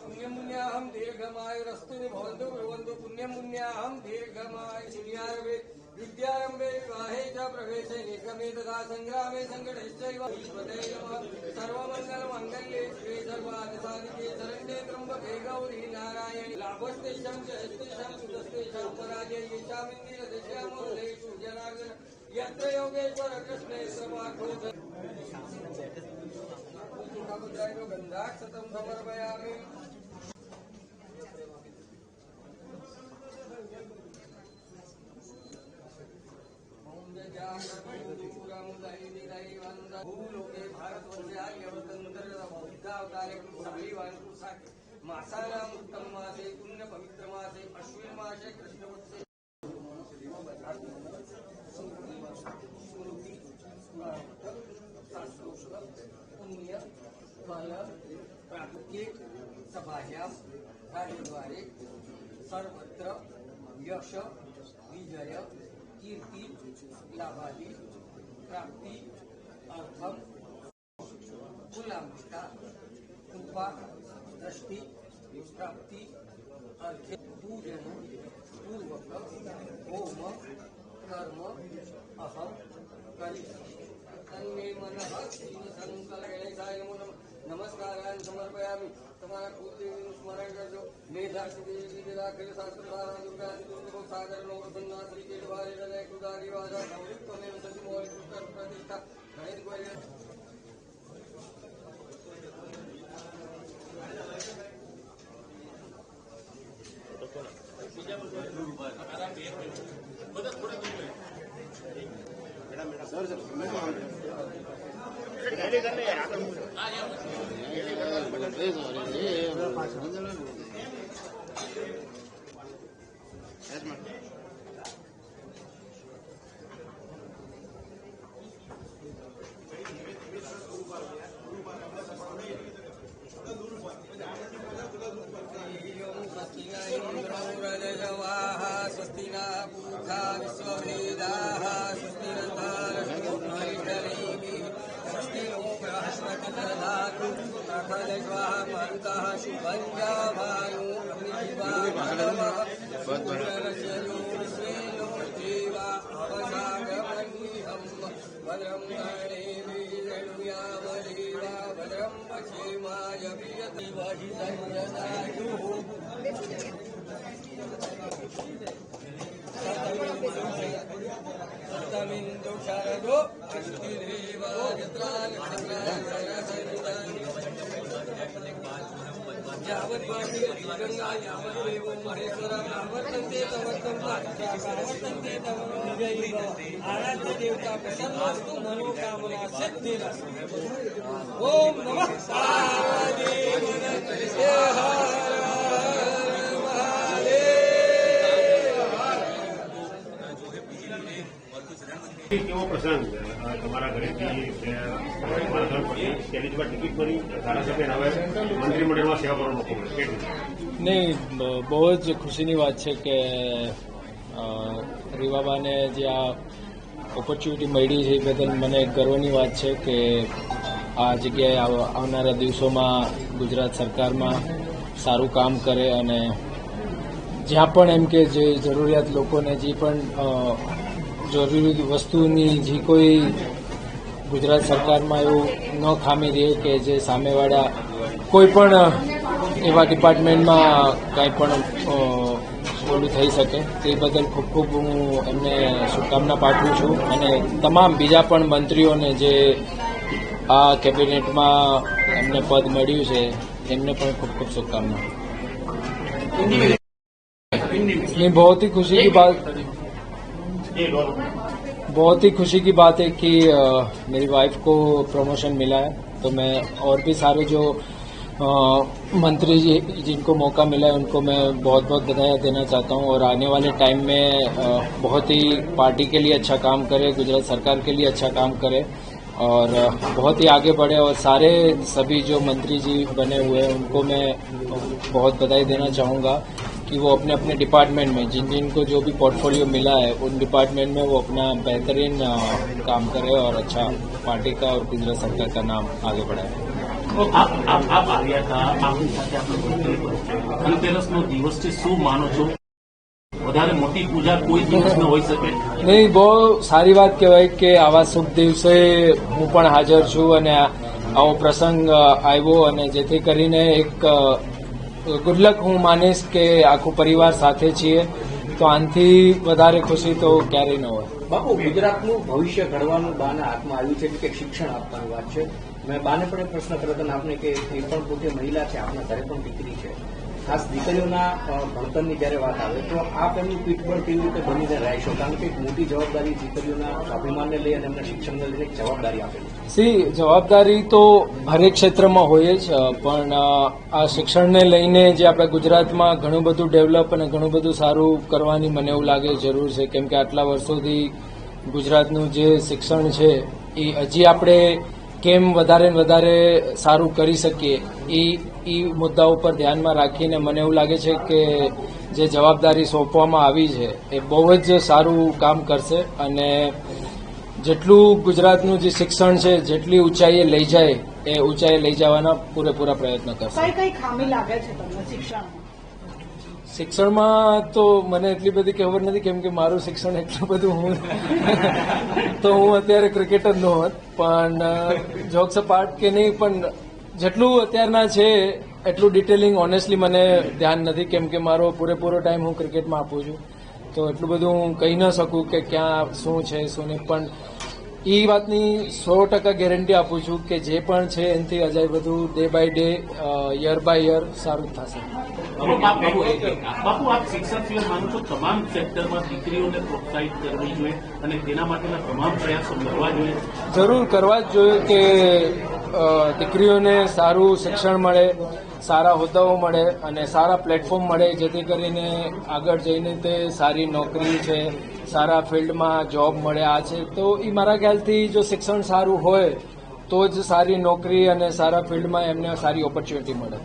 पुण्यमुन्याहम दीर्घमायुरस्तु भवन्तु भवन्तु पुण्यमुन्याहम दीर्घमाय सूर्यारभे विद्यारंभे विवाहे च प्रवेशे निगमे तथा संग्रामे संकटैश्चैव ईश्वरे नमः सर्वमङ्गलमाङ्गल्ये शिवे सर्वार्थसाधिके शरण्ये त्र्यम्बके गौरी नारायणी लाभस्तेषां च यस्तेषां सुतस्तेषां पराजयेषामिन्द्रियतेषामोदेषु जनार्दन यत्र योगेश्वर कृष्णे सर्वार्थो गन्धाक्षतं समर्पयामि। भूलोके भारतवर्षावतारे मासानां उत्तम मासे पुण्य पवित्र मासे अश्विन मासे कृष्णवत्से पुण्य फल प्राप्तिक सभायां कार्यद्वारे सर्वत्र यश विजय कीर्ति लाभादि प्राप्ति अर्थम कुलांबिका कृपा दृष्टि प्राप्ति अर्थ पूजन पूर्वक होम कर्म अहम करिष्ये तन्मे मनः संकल्पनाय नमस्कारान् समर्पयामि। તમારા કુલદેવીનું સ્મરણ કરજો। મેધાક્ષી દાખલ શાસ્ત્રધારા દુર્ગા સાગર નવરત્ના શ્રી કેળવારી હૃદય કુદારી વાજા નવયુક્તમેવ સજીમોય પુસ્તક પ્રતિષ્ઠા ગણિત ગોયલ स्वस्तिना पूषा विश्ववेदाः स्वस्तिरन्तारश्वस्ति नो बृहस्पति दधातु प्रखलज्वाः मरुतः शुभञ्जा भानु विश्वेनो जीवा अवसागमन्यहम् भद्रं कर्णेभिर्यनुयामदेवा भद्रं पश्येमाय प्रियति वहितञ्जनायुः सतमिन्दु शरदो अष्टिदेवा यावद्वासी गंगा यावद्देवो महेश्वर यावत्तन्ते तव आराध्य देवता प्रसन्नास्तु मनोकामना सिद्धिरस्तु। ओम नमः पार्वतीपते કેવો પ્રસંગ તમારા ઘરેથી તેની પર ટિકિટ મળી ધારાસભ્ય હવે મંત્રીમંડળમાં સેવા કરવાનો મોકો મળ્યો? નહીં, બહુ જ ખુશીની વાત છે કે રીવાબાને જે આ ઓપોર્ચ્યુનિટી મળી છે એ બદલ મને ગર્વની વાત છે કે આ જગ્યાએ આવનારા દિવસોમાં ગુજરાત સરકારમાં સારું કામ કરે અને જ્યાં પણ એમ કે જે જરૂરિયાત લોકોને જે પણ જરૂરી વસ્તુની જે કોઈ ગુજરાત સરકારમાં એવું ન ખામી રહે કે જે સામેવાળા કોઈ પણ એવા ડિપાર્ટમેન્ટમાં કાંઈ પણ ઓલું થઈ શકે તે બદલ ખૂબ ખૂબ હું એમને શુભકામના પાઠવું છું અને તમામ બીજા પણ મંત્રીઓને જે આ કેબિનેટમાં એમને પદ મળ્યું છે એમને પણ ખૂબ ખૂબ શુભકામના। बहुत ही खुशी की बात है कि मेरी वाइफ को प्रमोशन मिला है, तो मैं और भी सारे जो मंत्री जी जिनको मौका मिला है उनको मैं बहुत बहुत बधाई देना चाहता हूं और आने वाले टाइम में बहुत ही पार्टी के लिए अच्छा काम करे, गुजरात सरकार के लिए अच्छा काम करे और बहुत ही आगे बढ़े और सारे सभी जो मंत्री जी बने हुए हैं उनको मैं बहुत बधाई देना चाहूँगा कि वो अपने अपने डिपार्टमेंट में जिन जिनको जो भी पोर्टफोलियो मिला है उन डिपार्टमेंट में वो अपना बेहतरीन काम करे और अच्छा पार्टी का और गुजरात सरकार का नाम आगे बढ़ाए। આપ આવ્યા હતા, આપની સાથે આપણે મંત્રી પરિચય. ધનતેરસનો દિવસ છે, શું માનો છો? વધારે મોટી પૂજા કોઈ દિવસ ન હોઈ શકે? નહીં, બહુ સારી વાત કહેવાય કે આવા શુભ દિવસે હું પણ હાજર છું અને આવો પ્રસંગ આવ્યો અને જેથી કરીને એક ગુડલક હું માનીશ કે આખું પરિવાર સાથે છીએ તો આનાથી વધારે ખુશી તો ક્યારેય ન હોય. બાપુ, ગુજરાતનું ભવિષ્ય ઘડવાનું બાના હાથમાં આવ્યું છે કે શિક્ષણ આપવાની વાત છે. મેં બાને પણ એક પ્રશ્ન કર્યો હતો ને આપને કે એ પણ પોતે મહિલા છે, આપણા ઘરે પણ દીકરી છે, ખાસ દીકરીઓના ભણતરની જયારે વાત આવે તો આપ એમનું પીઠબળ કેવી રીતે બનીને રહેશો? કારણ કે એક મોટી જવાબદારી દીકરીઓના સ્વાભિમાનને લઈ અને એમના શિક્ષણને લઈને એક જવાબદારી આપેલી. જવાબદારી તો હરેક ક્ષેત્રમાં હોય જ, પણ આ શિક્ષણને લઈને જે આપણે ગુજરાતમાં ઘણું બધું ડેવલપ અને ઘણું બધું સારું કરવાની મને એવું લાગે જરૂર છે, કેમ કે આટલા વર્ષોથી ગુજરાતનું જે શિક્ષણ છે એ હજી આપણે કેમ વધારે ને વધારે સારું કરી શકીએ એ મુદ્દા ઉપર ધ્યાનમાં રાખીને મને એવું લાગે છે કે જે જવાબદારી સોંપવામાં આવી છે એ બહુ જ સારું કામ કરશે અને જેટલું ગુજરાતનું જે શિક્ષણ છે જેટલી ઊંચાઈએ લઈ જાય એ ઊંચાઈએ લઈ જવાના પૂરેપૂરા પ્રયત્ન કરશે. કઈ ખામી લાગે છે તમને શિક્ષણમાં તો મને એટલી બધી ખબર નથી, કેમ કે મારું શિક્ષણ એટલું બધું તો હું અત્યારે ક્રિકેટર નો હોત, પણ જોક્સ અપાર્ટ કે નહીં, પણ જેટલું અત્યારના છે એટલું ડિટેલિંગ ઓનેસ્ટલી મને ધ્યાન નથી, કેમ કે મારો પૂરેપૂરો ટાઈમ હું ક્રિકેટમાં આપું છું તો એટલું બધું હું કહી ન શકું કે ક્યાં શું છે શું નહીં, પણ એ વાતની 100% ગેરંટી આપું છું કે જે પણ છે એનાથી અજાય બધું day by day year by year સારું જ થશે. બાપુ, આપ શિક્ષક સિવાય માનો છો તમામ સેક્ટરમાં દીકરીઓને પ્રોત્સાહિત કરવી જોઈએ અને તેના માટેના તમામ પ્રયાસો કરવા જોઈએ? જરૂર કરવા જ જોઈએ કે દીકરીઓને સારું શિક્ષણ મળે, સારા હોદ્દાઓ મળે અને સારા પ્લેટફોર્મ મળે, જેથી કરીને આગળ જઈને તે સારી નોકરી છે, સારા ફિલ્ડમાં જોબ મળે. આ છે તો એ મારા ખ્યાલથી જો શિક્ષણ સારું હોય તો જ સારી નોકરી અને સારા ફિલ્ડમાં એમને સારી ઓપોર્ચ્યુનિટી મળે.